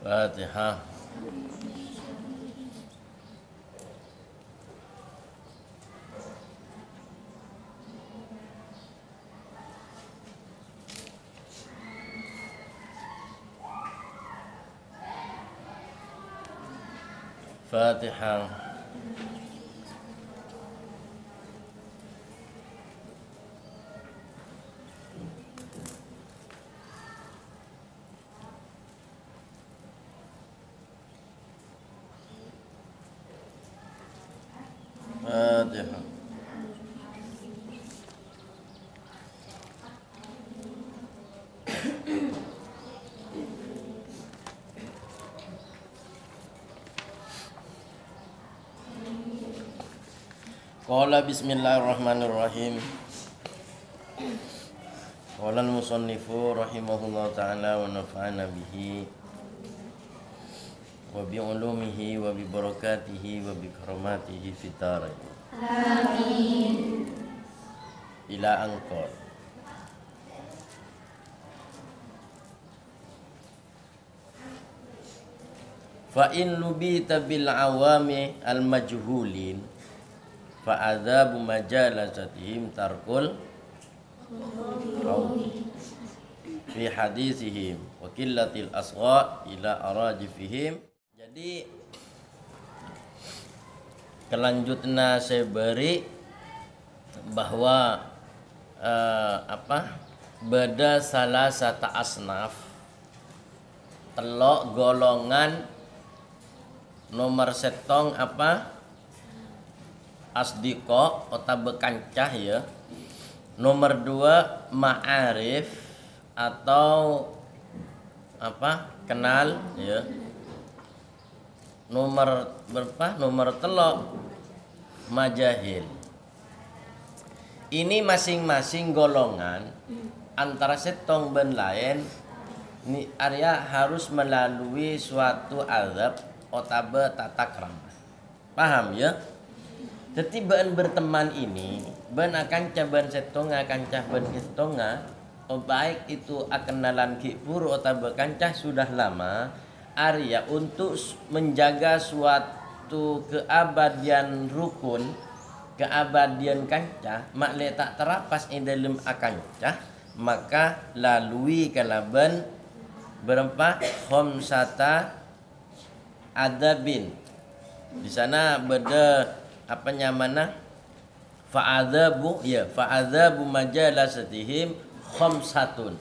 Fatihah. Fatihah. Fatihah. Qala bismillahirrahmanirrahim. Qala al-musannifu rahimahullah ta'ala wa nafa'ana bihi wa bi ulumihi wa bi barakatihi wa bi karamatihi fid dharain. Amin. Ila angkor. Fa in lubita bil awami al majhulin fa adzabu majalasatihim tarkul qaul fi hadisihim wa qillatil asgha ila arajifihim. Jadi kelanjutnya saya beri bahwa beda salah satu asnaf telok golongan nomor setong asdiko atau bekancah ya. Nomor 2 ma'arif atau kenal ya. Nomor berapa? Nomor telok majahil. Ini masing-masing golongan antara setong ben lain ini area harus melalui suatu azab otabe tata krama. Paham ya? Jadi ben berteman ini ben akan caban setonga kancah ben setonga baik itu akan nalan kipur otabe kancah sudah lama Arya untuk menjaga suatu keabadian rukun, keabadian kancah makle tak terapas in dalam akancah, maka lalui kalaban berempat khamsata adabin. Di sana beda mana fa'adzabu majalasatihim khamsatun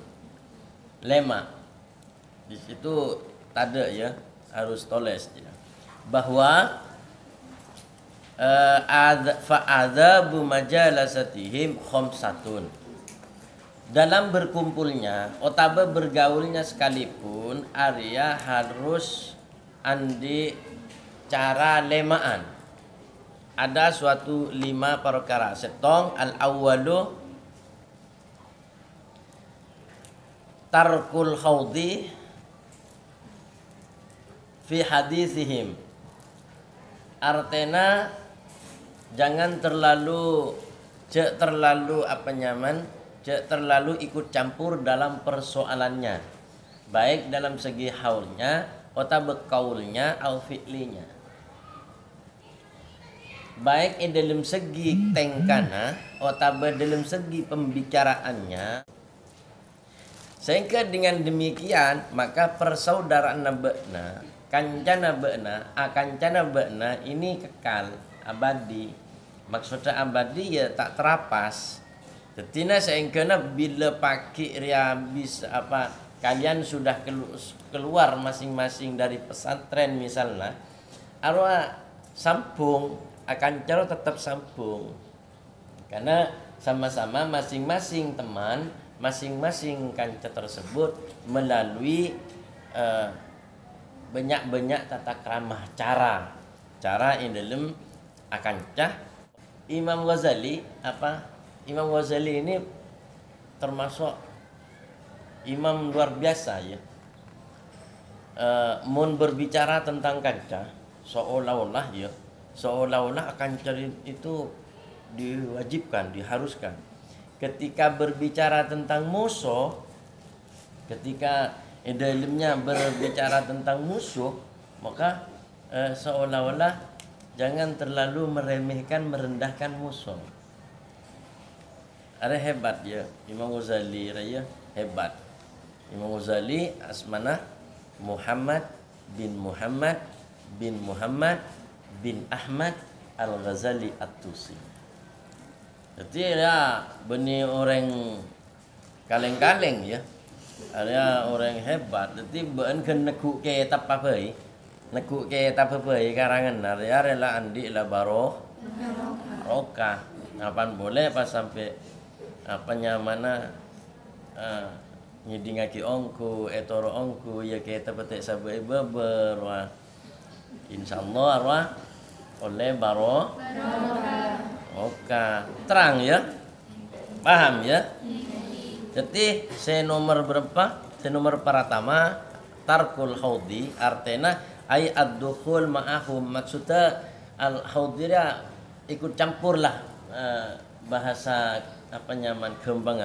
lema. Di situ tada ya, harus toles ya. Bahwa fa'adzabu majalasatihim khamsatun. Dalam berkumpulnya otaba bergaulnya sekalipun Arya harus andi cara lemaan. Ada suatu 5 perkara. Setong al-awwalu tarkul khawdi fi hadisihim. Artinya jangan terlalu terlalu ikut campur dalam persoalannya, baik dalam segi haulnya atau bekaulnya atau fi'linya. Baik dalam segi tengkana atau dalam segi pembicaraannya. Sehingga dengan demikian maka persaudaraan nabena kancana bena akancana bena ini kekal abadi. Maksudnya abadi ya tak terapas. Tetina sehingga bila paki ria bisa kalian sudah keluar masing-masing dari pesantren misalnya arwah sambung akan cara tetap sambung karena sama-sama masing-masing teman masing-masing kanca tersebut melalui banyak-banyak tata krama cara yang dalam akancah. Imam Ghazali ini termasuk imam luar biasa ya. Mun berbicara tentang kancah seolah-olah ya seolah-olah akan cari itu diwajibkan, diharuskan. Ketika berbicara tentang musuh, ketika dalamnya berbicara tentang musuh, maka seolah-olah jangan terlalu meremehkan, merendahkan musuh. Ada hebat ya, Imam Ghazali raya hebat. Imam Ghazali asmana Muhammad bin Muhammad bin Muhammad bin Ahmad Al-Ghazali At-Tusi. Jadi ya benih orang kaleng-kaleng ya. Ada orang hebat. Jadi ben kan nekuk ke tapapai. Nekuk ke tapapai karangan ada rela andi la baroh. Roka. Apaan boleh pas sampai apa nyamana nyidingaki ongku etoro ongku ya ke tapetek sabai beber wah. Insyaallah arwah oleh baroh. Oke, terang ya, paham ya. Jadi saya nomor berapa? Saya nomor pertama tarkul haudi artinya ay ad-dukhul ma'ahum, maksudnya al haudira ikut campur lah bahasa apa nyaman kembang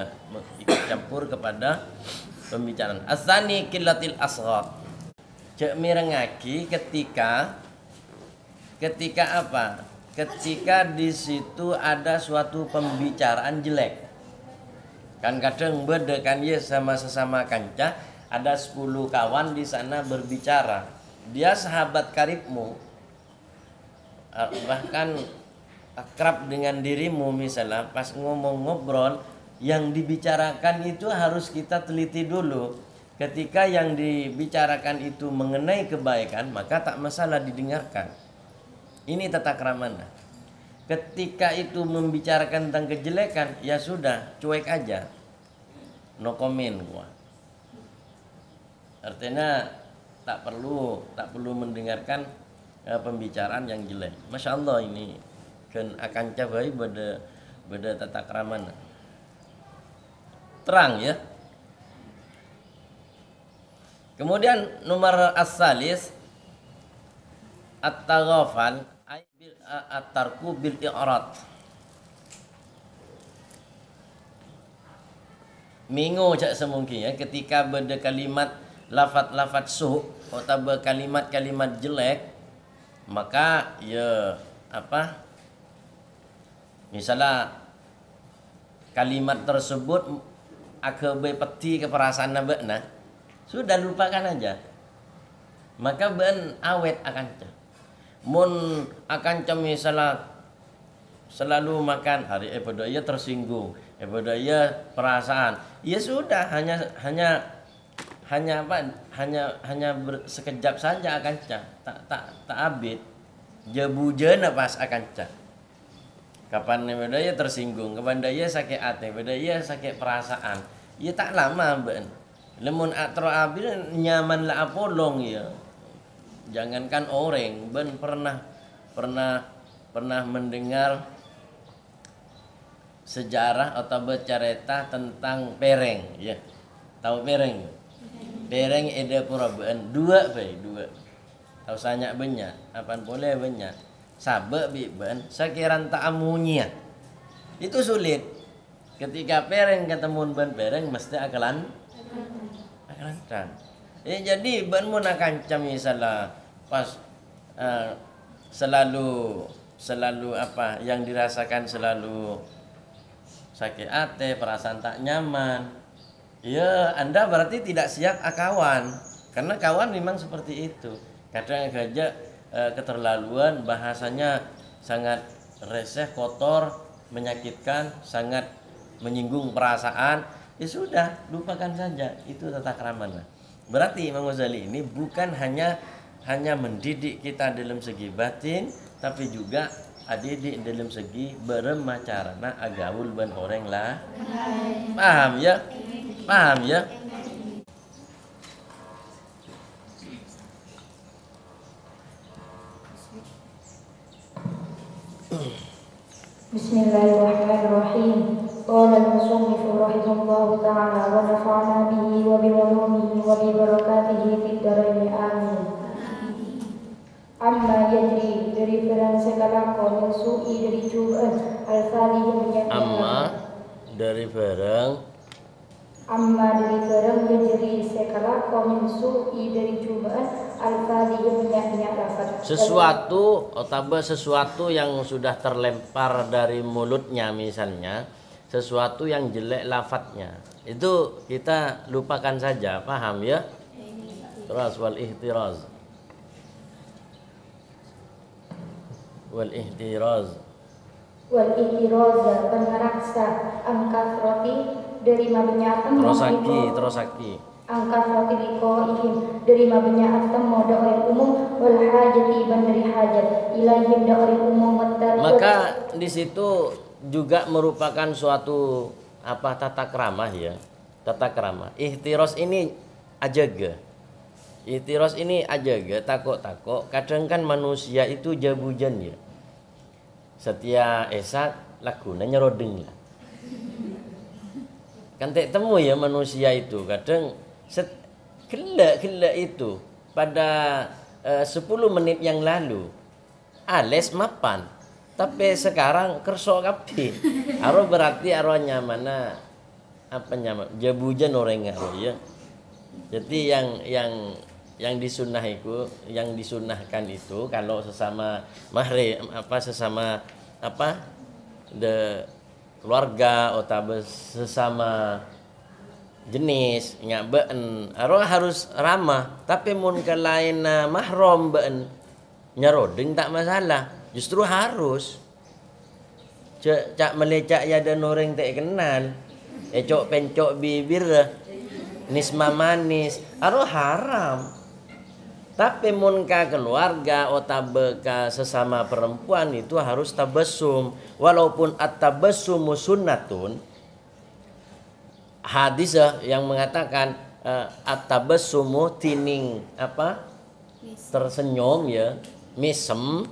ikut campur kepada pembicaraan. Asani killatil asghar. Cek mirengaki ketika apa? Ketika di situ ada suatu pembicaraan jelek. Kan kadang beda kan ya sama sesama kanca, ada 10 kawan di sana berbicara. Dia sahabat karibmu. Bahkan akrab dengan dirimu misalnya, pas ngomong ngobrol yang dibicarakan itu harus kita teliti dulu. Ketika yang dibicarakan itu mengenai kebaikan, maka tak masalah didengarkan. Ini tata krama. Ketika itu membicarakan tentang kejelekan, ya sudah, cuek aja. No comment gua. Artinya tak perlu mendengarkan pembicaraan yang jelek. Masya Allah ini kan akan cabai beda tata krama. Terang ya. Kemudian nomor as-salis at-taghafal at-tarku bil i'rad. Mingo cak semungkin ya ketika beda kalimat lafat-lafat su atau kalimat-kalimat jelek, maka ya apa? Misalnya kalimat tersebut akabe peti ke perasaan nabekna, sudah lupakan aja. Maka ben awet akan cak. Mun akan misalnya selalu makan hari pada ia tersinggung, pada ia perasaan, ya sudah hanya apa? Hanya sekejap saja akan tak abid. Jebujana pas akan cak. Kapan pada ia tersinggung, kapan dia sakit hati, pada ia sakit perasaan, ia tak lama ben. Lemun atro abid nyaman lah apolong ya. Jangankan orang, ben pernah mendengar sejarah atau bercerita tentang pereng, ya. Tahu pereng? Pereng ada pura ben dua. Tahu sanyak banyak, apaan boleh banyak. Sabe bi ben sakiran tak amunya. Itu sulit. Ketika pereng ketemu ben pereng mesti akalan kan. Jadi ben mun akan misalnya pas selalu apa yang dirasakan selalu sakit hati, perasaan tak nyaman. Ya, Anda berarti tidak siap kawan. Karena kawan memang seperti itu. Kadang aja keterlaluan, bahasanya sangat reseh, kotor, menyakitkan, sangat menyinggung perasaan. Ya sudah, lupakan saja. Itu tata krama. Berarti Imam Ghazali ini bukan hanya mendidik kita dalam segi batin, tapi juga didik dalam segi bermacarana agaul ban orang lah. Paham ya? Paham ya? Bismillahirrahmanirrahim. Qala al-musannif rahimahullahu ta'ala wa nafa'ana bihi wa bi ulumihi wa bi barakatihi fid dharain amin. Amma yajri dari barang segala kau sui dari cubaan al-fali yang menyatakan dari barang dari barang menjadi segala kau sui dari cubaan al-fali yang menyatakan sesuatu atau sesuatu yang sudah terlempar dari mulutnya, misalnya sesuatu yang jelek lafadznya, itu kita lupakan saja, paham ya? Terus wal ihtiraz pengeraksa angka roti dari mabnya terosaki angka roti likoihim dari mabnya atam moda orang umum wal hajati dari hajat ilahim da orang umum maka di situ juga merupakan suatu tata krama ya, tata krama. Ihtiraz ini ajaga takok kadang kan manusia itu jabujan ya, setia esak laguna nyerodeng lah kan temu ya manusia itu kadang gila itu pada 10 menit yang lalu ales mapan tapi sekarang kerso kapi aro berarti aro nyamana nyaman jabujan orang ya. Jadi yang disunahkan itu kalau sesama mahrim sesama keluarga atau sesama jenis ngabeun aro harus ramah, tapi mun ke lain mahram beun nyarodeng tak masalah, justru harus cak melecak ya dan orang tak kenal ecok pencok bibir nisma manis aro haram. Tapi mun ka keluarga atau ka sesama perempuan itu harus tabassum, walaupun at-tabassumu sunnatun. Hadis yang mengatakan at-tabassumu tining tersenyum ya, misem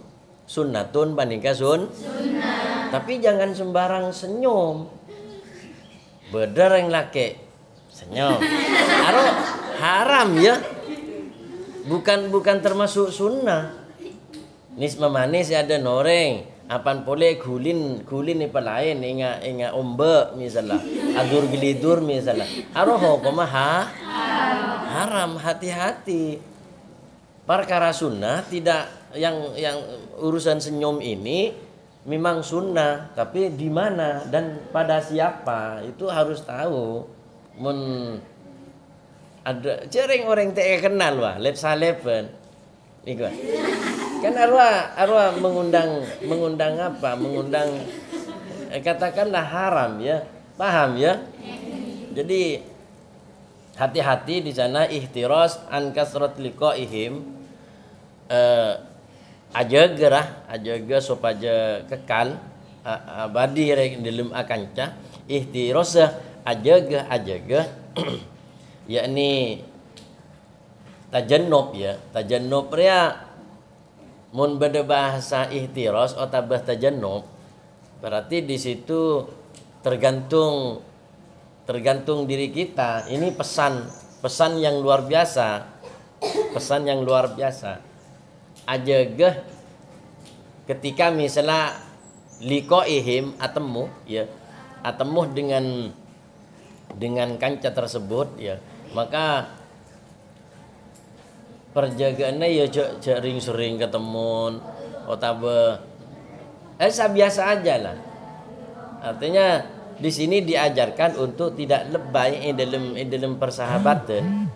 sunnatun bandingka sunnah. Tapi jangan sembarang senyum. Beder yang laki senyum. Aro haram ya. Bukan termasuk sunnah. Nisma manis ada noreng, apan pole kulin ipa lain inga ombe misalnya, adur gelidur misalnya. Aro hukumah haram, hati-hati. Perkara sunnah tidak yang urusan senyum ini memang sunnah, tapi di mana dan pada siapa itu harus tahu. Ada cering orang tak kenal wah lep salepen iku kan arwah mengundang katakanlah haram ya, paham ya? Jadi hati-hati di sana, ihtiraz an kasrat liqaihim, ajaga supaya kekal abadi rek dalam akanca. Ihtiraz ajaga yakni tajannub ya, tajannub ria mun beda bahasa ihtiraz atau tajannub berarti di situ tergantung diri kita. Ini pesan yang luar biasa, ajaga ketika misalnya liqaihim atemu dengan kanca tersebut ya, maka perjagaannya ya sering ketemu otabe biasa aja lah. Artinya di sini diajarkan untuk tidak lebay dalam persahabatan.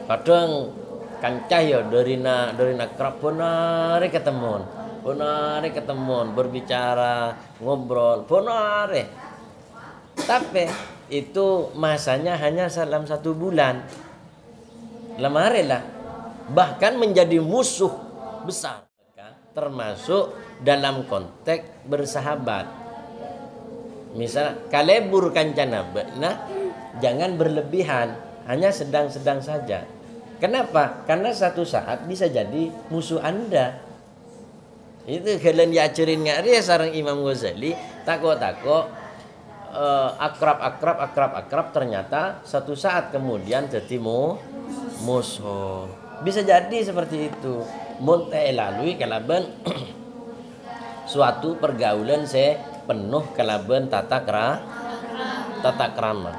Kadang kancah ya dari kerap ponare ketemu berbicara ngobrol ponare, tapi itu masanya hanya dalam 1 bulan. Lemari lah, bahkan menjadi musuh besar, termasuk dalam konteks bersahabat. Misal kalebur kancana, nah jangan berlebihan, hanya sedang-sedang saja. Kenapa? Karena satu saat bisa jadi musuh Anda. Itu kalian diajarin ngari sareng Imam Ghazali, takut akrab ternyata satu saat kemudian jadi musuh. Bisa jadi seperti itu. Mun lalui kalaban suatu pergaulan penuh kelaban tata krama.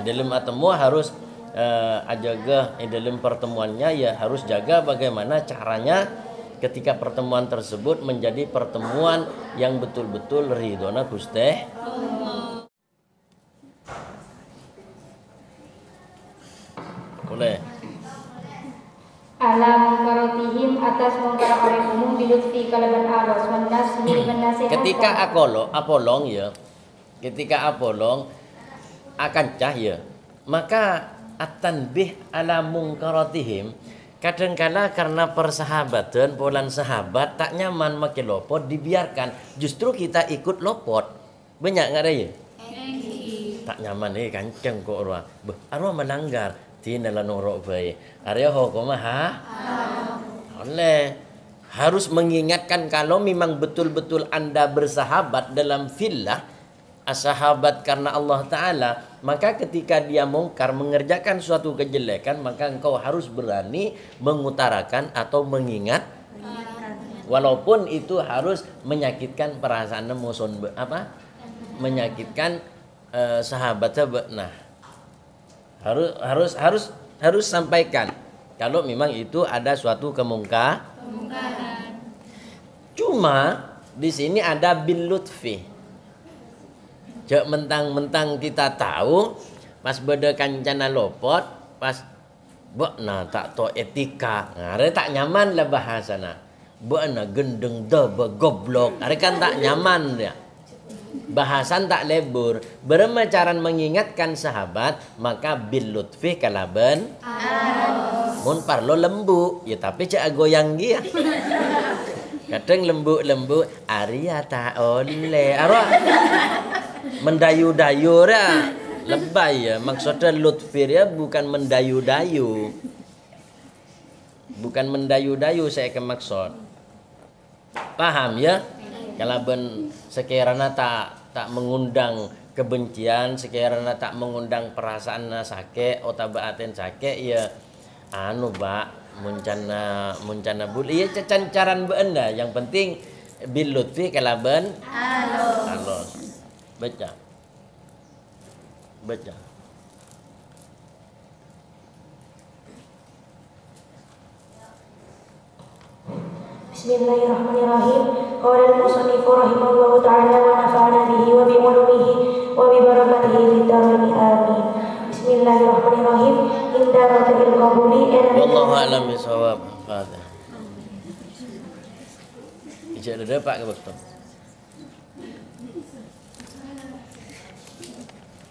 Dalam atemu harus ajaga dalam pertemuannya ya harus jaga bagaimana caranya ketika pertemuan tersebut menjadi pertemuan yang betul-betul ridhona Gusti boleh. Alam karotihim atas mungkar oleh umum bilutfi kalaban alos nasihi nasihat. Ketika apolong ya, ketika apolong akan cah ya, maka at-tanbih ala mungkaratihim kadangkala karena persahabatan polan sahabat tak nyaman makin lopot dibiarkan, justru kita ikut lopot. Banyak nggak ada ya? Tak nyaman kanceng kok arwah melanggar tindalan norok baik. Arya hukum oleh harus mengingatkan kalau memang betul-betul Anda bersahabat dalam fillah sahabat karena Allah Ta'ala, maka ketika dia mungkar mengerjakan suatu kejelekan, maka engkau harus berani mengutarakan atau mengingat walaupun itu harus menyakitkan perasaan muson menyakitkan sahabat. Nah harus sampaikan kalau memang itu ada suatu kemungkaran. Cuma di sini ada bil lutfi. Jok mentang-mentang kita tahu pas beda kancana lopot pas na tak to etika ngare tak nyaman lah bahasana na gendeng daba goblok are kan tak nyaman dia bahasan tak lebur bermacaran mengingatkan sahabat maka bil lutfi kalaban mun parlo lembu ya tapi cak goyang dia kadang lembu Arya tak oleh arwah mendayu-dayu ya lebay ya maksudnya lutfir ya bukan mendayu-dayu saya kemaksud paham ya kalau sekiranya tak mengundang kebencian sekiranya tak mengundang perasaan sakit otabaaten sakit ya muncana buli ya cecancaran beenda yang penting bil lutfi kalaban alos. Baca. Bismillahirrahmanirrahim. Qala al-musannif rahimahullahu ta'ala wa nafa'ana bihi wa bi ulumihi wa bi barakatihi fid dharain amin. Bismillahirrahmanirrahim. Inda ratil qabuli wallahu a'lam bishawab. Fatihah. Ijazah ada Pak ke betul.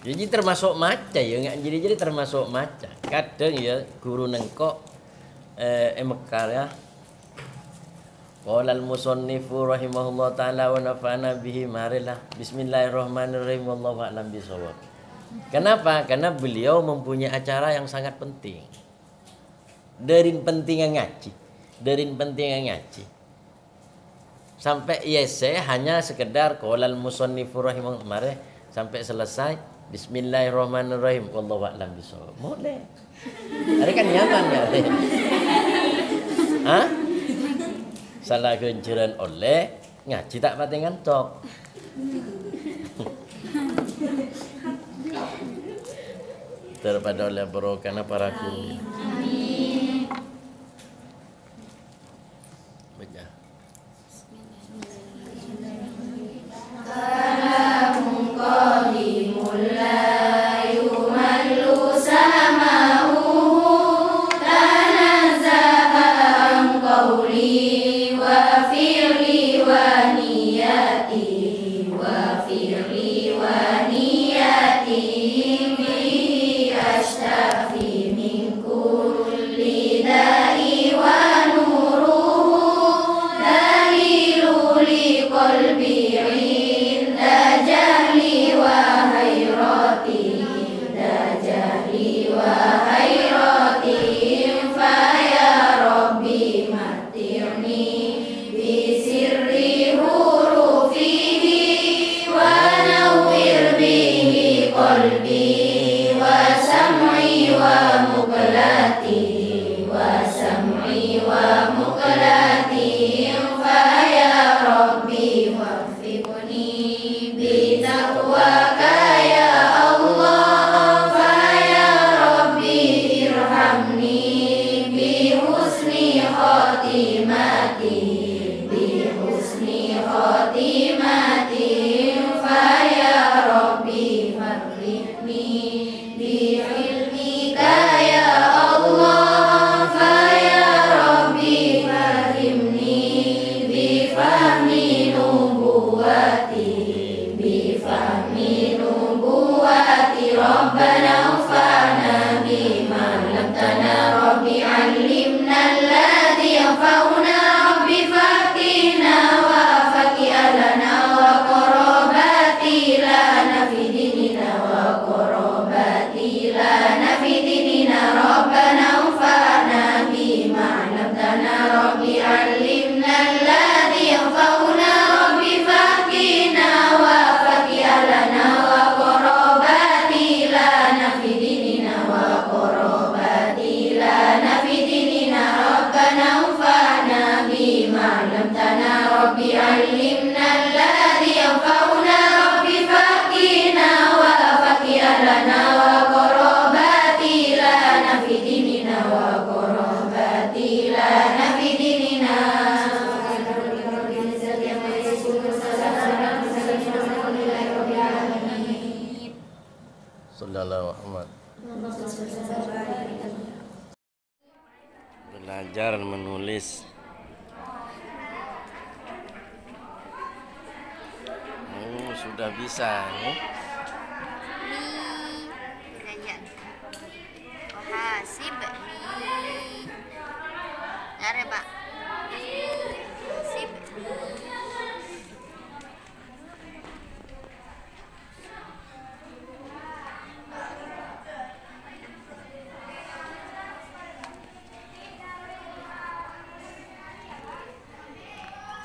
Jadi termasuk maca ya nggak jadi termasuk maca. Kadang ya guru nengkok Mekar ya. Qala al-musannifu rahimahullah taala wa nafa'ana bihi marilah. Bismillahirrahmanirrahim wallahu a'lam bishawab. Kenapa? Karena beliau mempunyai acara yang sangat penting. Derin pentingnya ngaji. Sampai saya hanya sekedar qala al-musannifu rahimahullah mari sampai selesai Bismillahirrahmanirrahim wallahu a'lam bishawab. Boleh. Ada kan nyaman ya? Salah kenceran oleh ngaji tak pati ngantok. Daripada oleh barokahna para guru. Amin. Baca. Kalamun qadimul la yumallu sama'uhu tanazzaha an qawli wa fi'li wa niyati wa fi'li wa niyati bi ashtafi min kulli wafiqni bitaqwaka ya Allah, fa ya Rabbi irhamni bi husni khotimati, bi husni khotimati, fa ya Rabbi farrihni bi ilmika ya Allah, fa ya Rabbi fahimni bi fahmi nubuwati, bi fahmi nubuwati, Rabbana ufa'na bima 'allamtana, Rabbi 'allimna alladhi yanfa'una, Rabbi faqihna wa faqiha lana wa qarabati lana fi dinina wa qarabati lana fi dinina, Rabbana ufa'na bima 'allamtana, Rabbi 'allimna alladhi yanfa'una, Rabbi faqihna wa faqiha lana wa qarabati lana fi dinina wa qarabati lana fi dinina, Rabbana ufa'na bima 'allamtana, Rabbi 'allimna alladhi yanfa'una, Rabbi faqihna wa faqiha lana wa qarabati lana fi dinina wa qarabati lana fi dinina. Sallallahu Muhammad. Belajar menulis. Oh, sudah bisa ya? Wahasibni. Nare, Pak. Hasibni.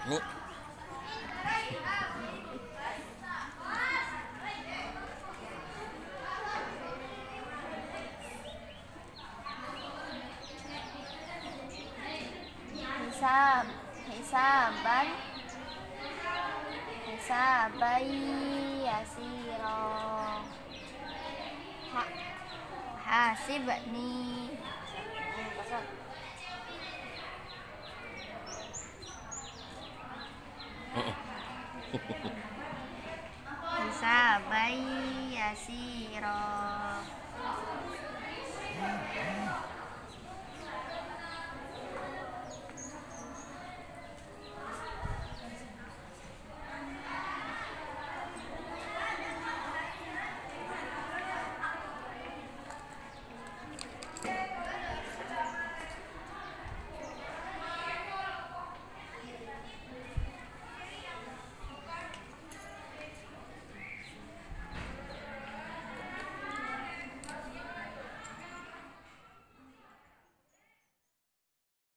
Ini Hisaban hisabai yasiro. Hasibni. Hisabai yasiro.